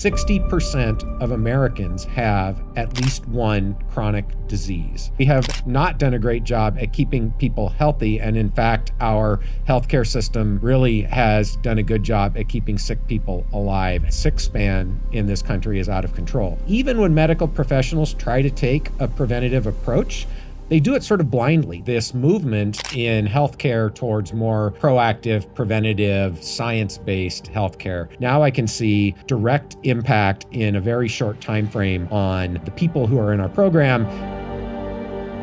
60% of Americans have at least one chronic disease. We have not done a great job at keeping people healthy, and in fact, our healthcare system really has done a good job at keeping sick people alive. Sickspan in this country is out of control. Even when medical professionals try to take a preventative approach, they do it sort of blindly. This movement in healthcare towards more proactive, preventative, science-based healthcare. Now I can see direct impact in a very short time frame on the people who are in our program.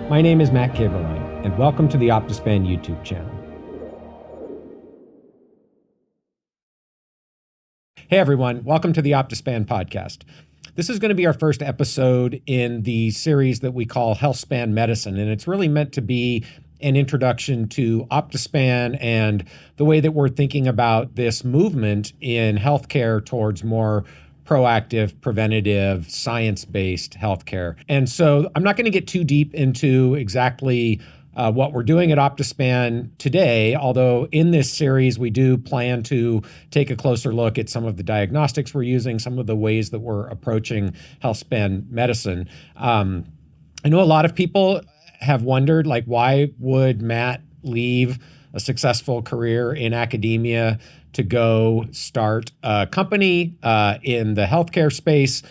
My name is Matt Caberline, and welcome to the Optispan YouTube channel. Hey everyone, welcome to the Optispan podcast. This is going to be our first episode in the series that we call Healthspan Medicine, and it's really meant to be an introduction to Optispan and the way that we're thinking about this movement in healthcare towards more proactive, preventative, science-based healthcare. And so I'm not going to get too deep into exactly what we're doing at Optispan today, although in this series we do plan to take a closer look at some of the diagnostics we're using, some of the ways that we're approaching healthspan medicine. I know a lot of people have wondered, like, why would Matt leave a successful career in academia to go start a company in the healthcare space?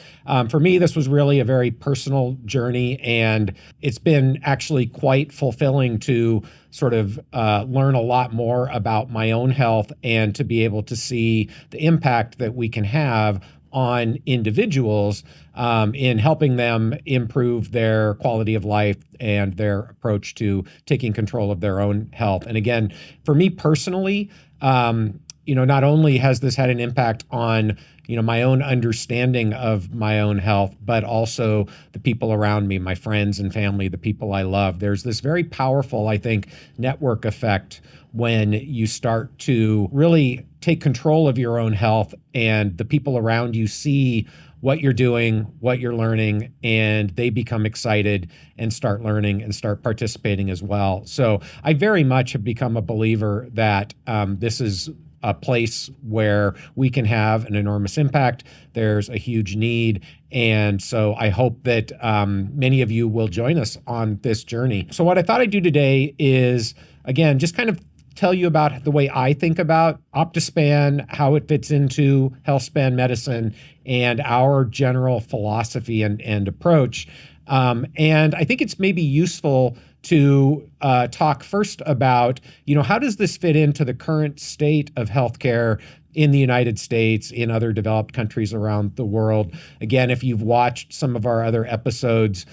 For me, this was really a very personal journey, and it's been actually quite fulfilling to sort of learn a lot more about my own health and to be able to see the impact that we can have on individuals in helping them improve their quality of life and their approach to taking control of their own health. And again, for me personally, not only has this had an impact on, my own understanding of my own health, but also the people around me, my friends and family, the people I love. There's this very powerful, I think, network effect when you start to really take control of your own health and the people around you see what you're doing, what you're learning, and they become excited and start learning and start participating as well. So I very much have become a believer that this is a place where we can have an enormous impact. There's a huge need. And so I hope that many of you will join us on this journey. So what I thought I'd do today is, again, just kind of tell you about the way I think about Optispan, how it fits into healthspan medicine, and our general philosophy and approach. And I think it's maybe useful to talk first about, how does this fit into the current state of healthcare in the United States, in other developed countries around the world. Again, if you've watched some of our other episodes,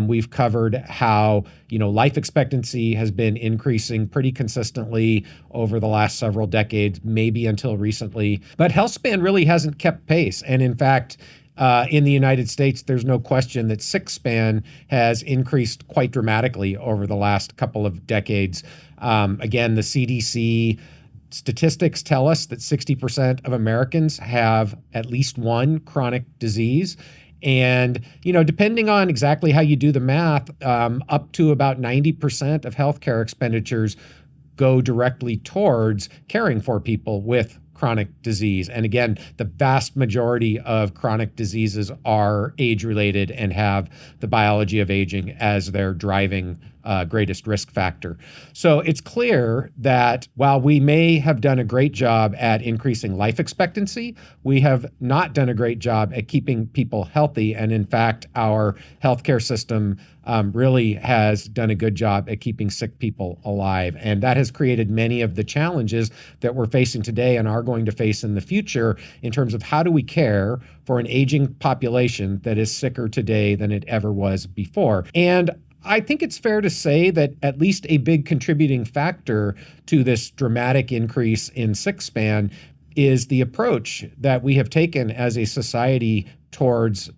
we've covered how, life expectancy has been increasing pretty consistently over the last several decades, maybe until recently. But healthspan really hasn't kept pace. And in fact, in the United States, there's no question that sickspan has increased quite dramatically over the last couple of decades. Again, the CDC statistics tell us that 60% of Americans have at least one chronic disease. And, depending on exactly how you do the math, up to about 90% of healthcare expenditures go directly towards caring for people with chronic disease. And again, the vast majority of chronic diseases are age-related and have the biology of aging as their driving greatest risk factor. So it's clear that while we may have done a great job at increasing life expectancy, we have not done a great job at keeping people healthy. And in fact, our healthcare system really has done a good job at keeping sick people alive. And that has created many of the challenges that we're facing today and are going to face in the future in terms of how do we care for an aging population that is sicker today than it ever was before. And I think it's fair to say that at least a big contributing factor to this dramatic increase in sickspan is the approach that we have taken as a society towards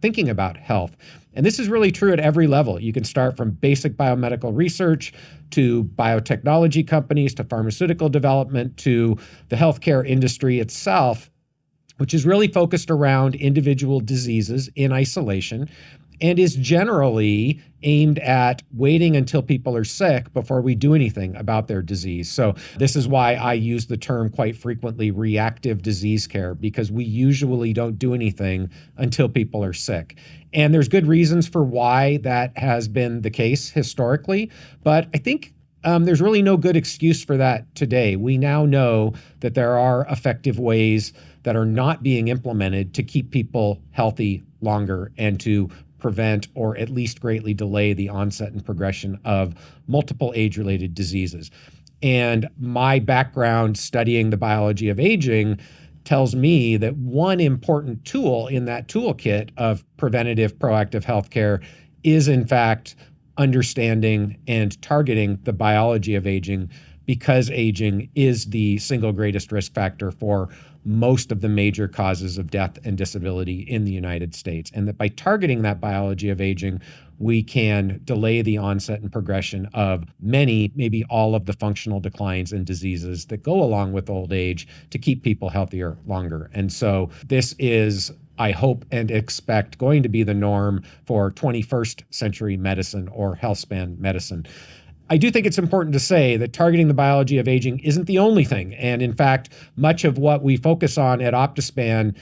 thinking about health. And this is really true at every level. You can start from basic biomedical research to biotechnology companies, to pharmaceutical development, to the healthcare industry itself, which is really focused around individual diseases in isolation and is generally aimed at waiting until people are sick before we do anything about their disease. So this is why I use the term quite frequently, reactive disease care, because we usually don't do anything until people are sick. And there's good reasons for why that has been the case historically, but I think there's really no good excuse for that today. We now know that there are effective ways that are not being implemented to keep people healthy longer and to prevent or at least greatly delay the onset and progression of multiple age-related diseases. And my background studying the biology of aging tells me that one important tool in that toolkit of preventative, proactive healthcare is, in fact, understanding and targeting the biology of aging, because aging is the single greatest risk factor for most of the major causes of death and disability in the United States. And that by targeting that biology of aging, we can delay the onset and progression of many, maybe all of the functional declines and diseases that go along with old age to keep people healthier longer. And so this is, I hope and expect, going to be the norm for 21st century medicine or healthspan medicine. I do think it's important to say that targeting the biology of aging isn't the only thing. And in fact, much of what we focus on at Optispan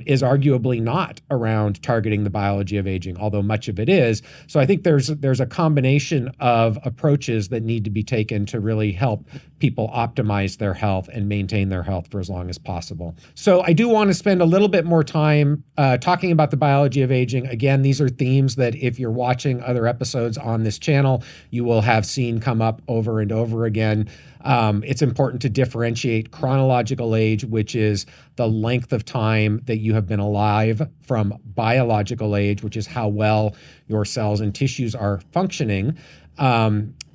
is arguably not around targeting the biology of aging, although much of it is. So I think there's a combination of approaches that need to be taken to really help people optimize their health and maintain their health for as long as possible. So I do want to spend a little bit more time talking about the biology of aging. Again, these are themes that if you're watching other episodes on this channel, you will have seen come up over and over again. It's important to differentiate chronological age, which is the length of time that you have been alive, from biological age, which is how well your cells and tissues are functioning.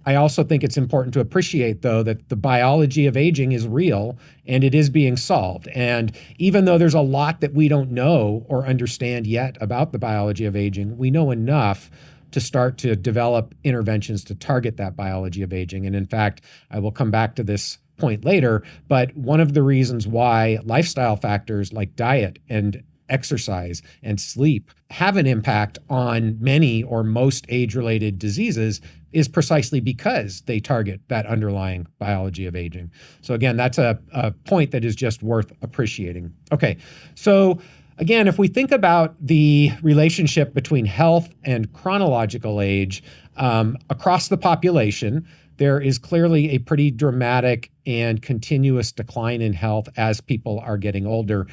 I also think it's important to appreciate, though, that the biology of aging is real and it is being solved. And even though there's a lot that we don't know or understand yet about the biology of aging, we know enough to start to develop interventions to target that biology of aging. And in fact, I will come back to this point later, but one of the reasons why lifestyle factors like diet and exercise and sleep have an impact on many or most age-related diseases is precisely because they target that underlying biology of aging. So again, that's a point that is just worth appreciating. Okay, so again, if we think about the relationship between health and chronological age across the population, there is clearly a pretty dramatic and continuous decline in health as people are getting older.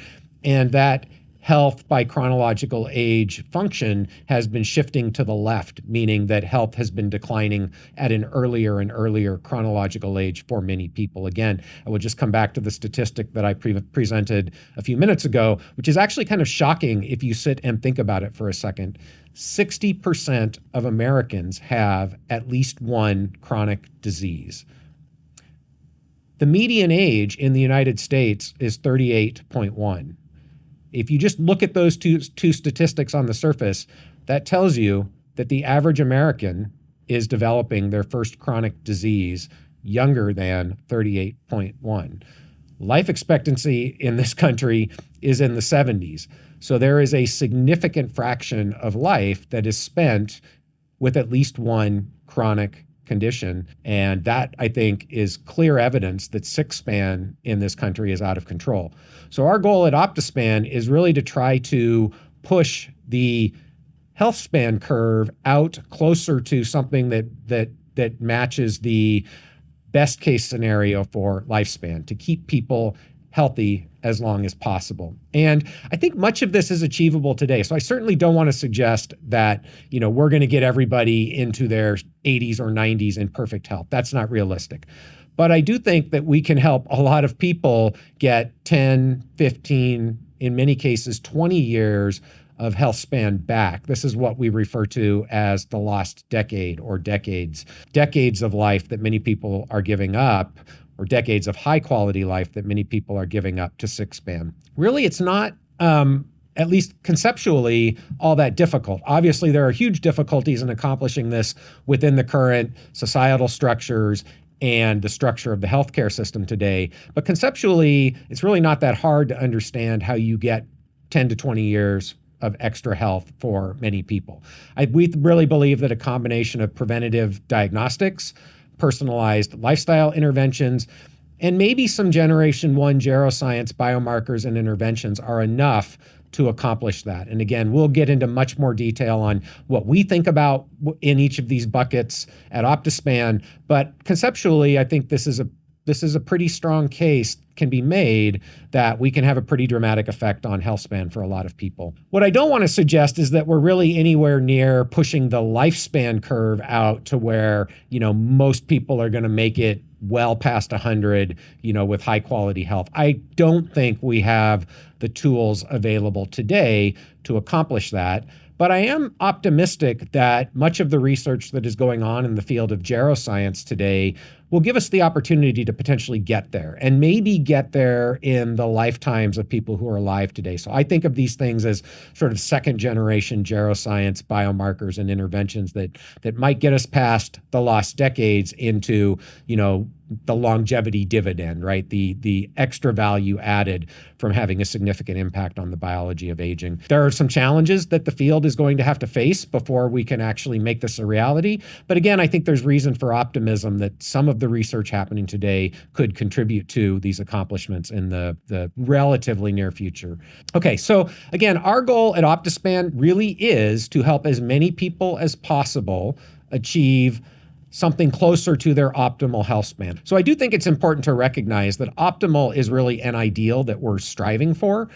And that health by chronological age function has been shifting to the left, meaning that health has been declining at an earlier and earlier chronological age for many people. Again, I will just come back to the statistic that I presented a few minutes ago, which is actually kind of shocking if you sit and think about it for a second. 60% of Americans have at least one chronic disease. The median age in the United States is 38.1. If you just look at those two statistics on the surface, that tells you that the average American is developing their first chronic disease younger than 38.1. Life expectancy in this country is in the 70s. So there is a significant fraction of life that is spent with at least one chronic condition. And that, I think, is clear evidence that sickspan in this country is out of control. So our goal at Optispan is really to try to push the health span curve out closer to something that matches the best case scenario for lifespan, to keep people healthy as long as possible. And I think much of this is achievable today. So I certainly don't want to suggest that, we're going to get everybody into their 80s or 90s in perfect health. That's not realistic. But I do think that we can help a lot of people get 10, 15, in many cases, 20 years of health span back. This is what we refer to as the lost decade or decades of life that many people are giving up, or decades of high quality life that many people are giving up to sickspan. Really, it's not, at least conceptually, all that difficult. Obviously, there are huge difficulties in accomplishing this within the current societal structures and the structure of the healthcare system today. But conceptually, it's really not that hard to understand how you get 10 to 20 years of extra health for many people. We really believe that a combination of preventative diagnostics, personalized lifestyle interventions, and maybe some generation 1 geroscience biomarkers and interventions are enough to accomplish that. And again, we'll get into much more detail on what we think about in each of these buckets at Optispan. But conceptually, I think this is a pretty strong case can be made that we can have a pretty dramatic effect on healthspan for a lot of people. What I don't want to suggest is that we're really anywhere near pushing the lifespan curve out to where, most people are going to make it well past 100, with high quality health. I don't think we have the tools available today to accomplish that. But I am optimistic that much of the research that is going on in the field of geroscience today will give us the opportunity to potentially get there, and maybe get there in the lifetimes of people who are alive today. So I think of these things as sort of second generation geroscience biomarkers and interventions that might get us past the lost decades into, the longevity dividend, right? The extra value added from having a significant impact on the biology of aging. There are some challenges that the field is going to have to face before we can actually make this a reality. But again, I think there's reason for optimism that some of the research happening today could contribute to these accomplishments in the relatively near future. Okay, so again, our goal at Optispan really is to help as many people as possible achieve something closer to their optimal health span. So I do think it's important to recognize that optimal is really an ideal that we're striving for.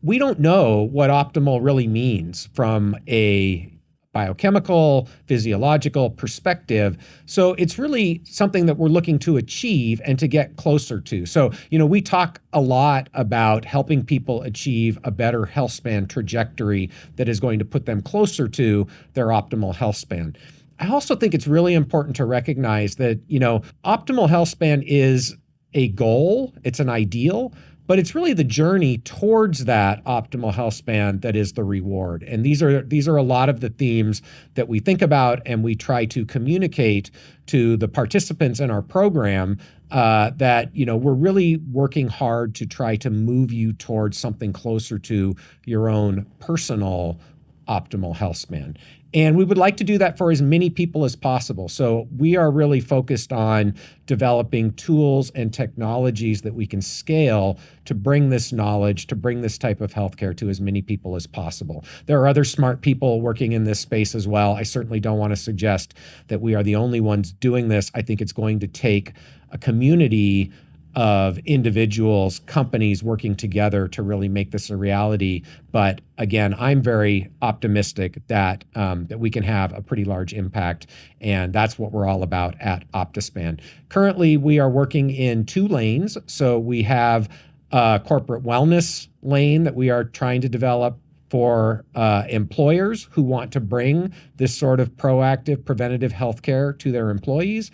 We don't know what optimal really means from a biochemical, physiological perspective. So it's really something that we're looking to achieve and to get closer to. So, we talk a lot about helping people achieve a better health span trajectory that is going to put them closer to their optimal health span. I also think it's really important to recognize that, optimal health span is a goal, it's an ideal, but it's really the journey towards that optimal health span that is the reward. And these are a lot of the themes that we think about and we try to communicate to the participants in our program, that, we're really working hard to try to move you towards something closer to your own personal optimal health span. And we would like to do that for as many people as possible. So we are really focused on developing tools and technologies that we can scale to bring this knowledge, to bring this type of healthcare to as many people as possible. There are other smart people working in this space as well. I certainly don't want to suggest that we are the only ones doing this. I think it's going to take a community of individuals, companies working together to really make this a reality. But again, I'm very optimistic that that we can have a pretty large impact, and that's what we're all about at Optispan. Currently, we are working in 2 lanes. So we have a corporate wellness lane that we are trying to develop for employers who want to bring this sort of proactive preventative healthcare to their employees.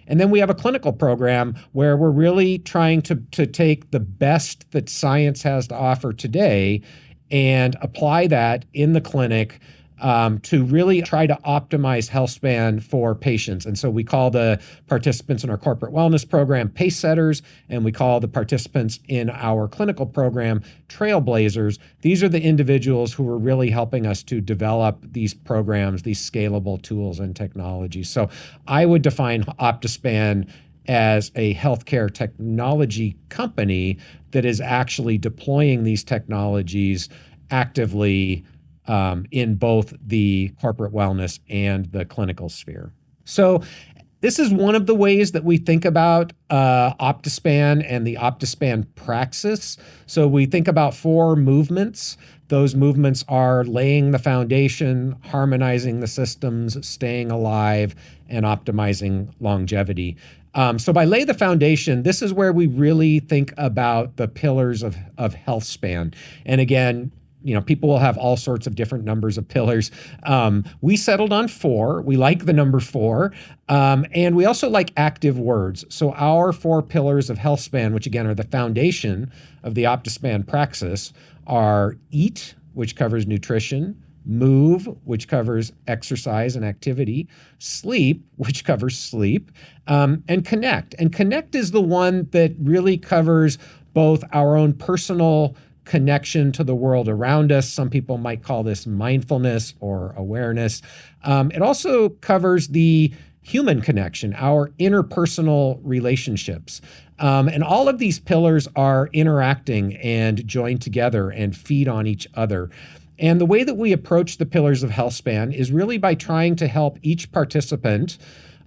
And then we have a clinical program where we're really trying to take the best that science has to offer today and apply that in the clinic to really try to optimize health span for patients. And so we call the participants in our corporate wellness program pace setters, and we call the participants in our clinical program trailblazers. These are the individuals who are really helping us to develop these programs, these scalable tools and technologies. So I would define Optispan as a healthcare technology company that is actually deploying these technologies actively in both the corporate wellness and the clinical sphere. So this is one of the ways that we think about Optispan and the Optispan praxis. So we think about 4 movements. Those movements are laying the foundation, harmonizing the systems, staying alive, and optimizing longevity. So by lay the foundation, this is where we really think about the pillars of health span. And again, people will have all sorts of different numbers of pillars. We settled on 4. We like the number 4. And we also like active words. So our 4 pillars of health span, which again are the foundation of the Optispan praxis, are eat, which covers nutrition, move, which covers exercise and activity, sleep, which covers sleep, and connect. And connect is the one that really covers both our own personal connection to the world around us. Some people might call this mindfulness or awareness. It also covers the human connection, our interpersonal relationships. And all of these pillars are interacting and joined together and feed on each other. And the way that we approach the pillars of healthspan is really by trying to help each participant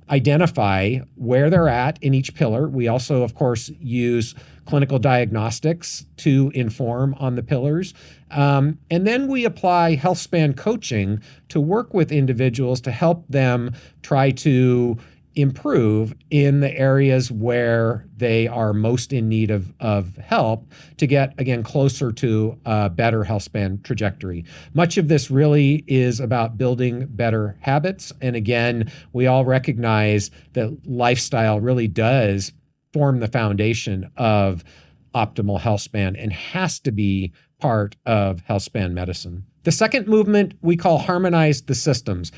identify where they're at in each pillar. We also, of course, use clinical diagnostics to inform on the pillars. And then we apply healthspan coaching to work with individuals to help them try to improve in the areas where they are most in need of help to get, again, closer to a better healthspan trajectory. Much of this really is about building better habits. And again, we all recognize that lifestyle really does form the foundation of optimal healthspan and has to be part of healthspan medicine. The second movement we call harmonize the systems.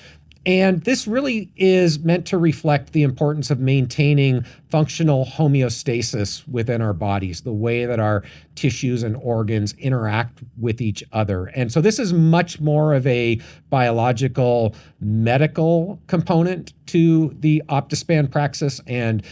And this really is meant to reflect the importance of maintaining functional homeostasis within our bodies, the way that our tissues and organs interact with each other. And so this is much more of a biological, medical component to the Optispan praxis. And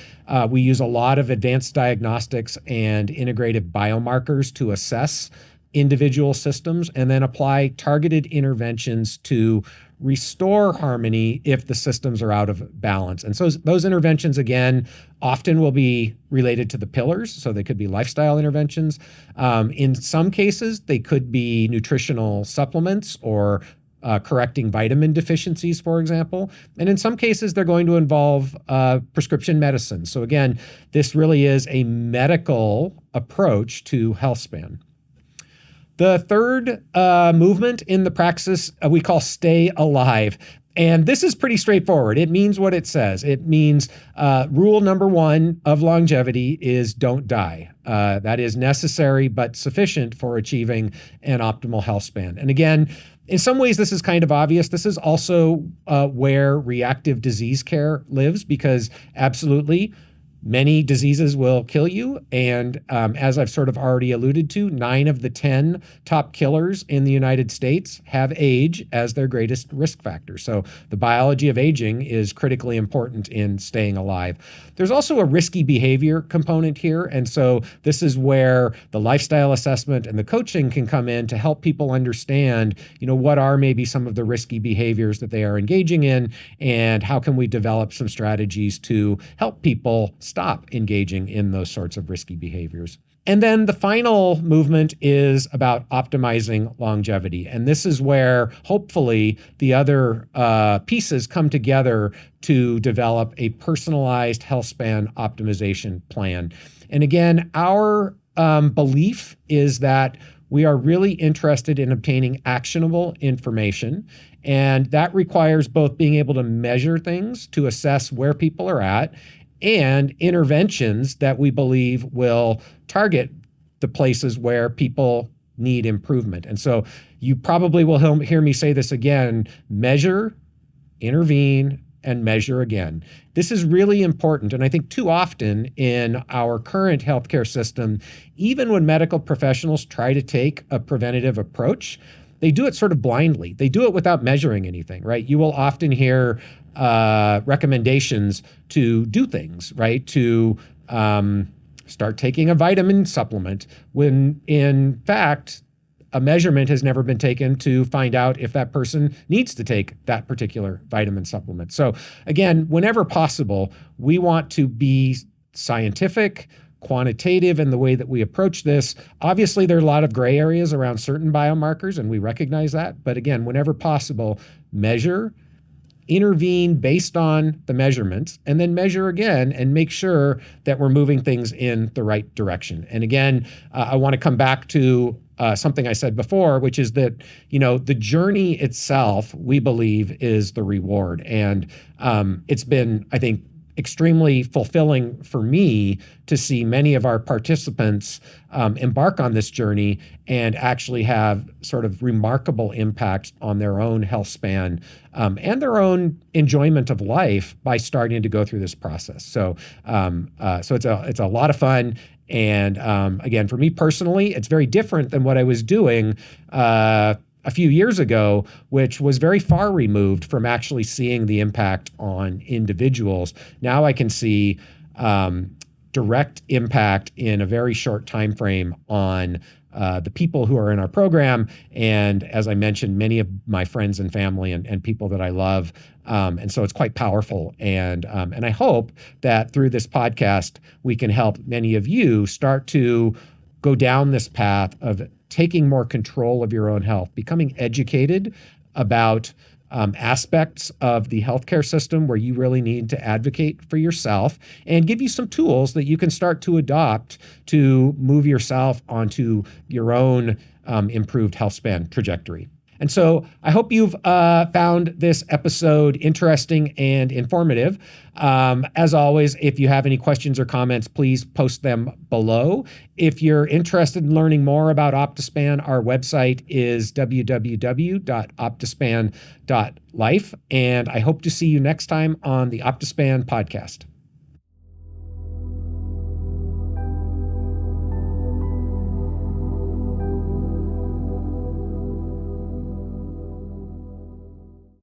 we use a lot of advanced diagnostics and integrative biomarkers to assess individual systems and then apply targeted interventions to restore harmony if the systems are out of balance. And so those interventions, again, often will be related to the pillars. So they could be lifestyle interventions. In some cases, they could be nutritional supplements or correcting vitamin deficiencies, for example. And in some cases, they're going to involve prescription medicine. So again, this really is a medical approach to healthspan. The third movement in the praxis we call stay alive. And this is pretty straightforward. It means what it says. It means rule number one of longevity is don't die. That is necessary but sufficient for achieving an optimal health span. And again, in some ways, this is kind of obvious. This is also where reactive disease care lives because absolutely, many diseases will kill you. And as I've sort of already alluded to, 9 of the 10 top killers in the United States have age as their greatest risk factor. So the biology of aging is critically important in staying alive. There's also a risky behavior component here. And so this is where the lifestyle assessment and the coaching can come in to help people understand, what are maybe some of the risky behaviors that they are engaging in and how can we develop some strategies to help people stop engaging in those sorts of risky behaviors. And then the final movement is about optimizing longevity. And this is where hopefully the other pieces come together to develop a personalized health span optimization plan. And again, our belief is that we are really interested in obtaining actionable information. And that requires both being able to measure things to assess where people are at and interventions that we believe will target the places where people need improvement. And so you probably will hear me say this again: measure, intervene, and measure again. This is really important. And I think too often in our current healthcare system, even when medical professionals try to take a preventative approach, they do it sort of blindly. They do it without measuring anything, right? You will often hear recommendations to do things, right? To start taking a vitamin supplement when in fact, a measurement has never been taken to find out if that person needs to take that particular vitamin supplement. So again, whenever possible, we want to be scientific, quantitative in the way that we approach this. Obviously, there are a lot of gray areas around certain biomarkers, and we recognize that. But again, whenever possible, measure, intervene based on the measurements, and then measure again and make sure that we're moving things in the right direction. And again, I want to come back to something I said before, which is that, the journey itself, we believe, is the reward. And it's been, I think, extremely fulfilling for me to see many of our participants embark on this journey and actually have sort of remarkable impact on their own health span and their own enjoyment of life by starting to go through this process. So it's a lot of fun. And again, for me personally, it's very different than what I was doing a few years ago, which was very far removed from actually seeing the impact on individuals. Now I can see direct impact in a very short time frame on the people who are in our program. And as I mentioned, many of my friends and family and people that I love. And so it's quite powerful. And I hope that through this podcast, we can help many of you start to go down this path of taking more control of your own health, becoming educated about aspects of the healthcare system where you really need to advocate for yourself, and give you some tools that you can start to adopt to move yourself onto your own improved health span trajectory. And so I hope you've found this episode interesting and informative. As always, if you have any questions or comments, please post them below. If you're interested in learning more about Optispan, our website is www.optispan.life. And I hope to see you next time on the Optispan podcast.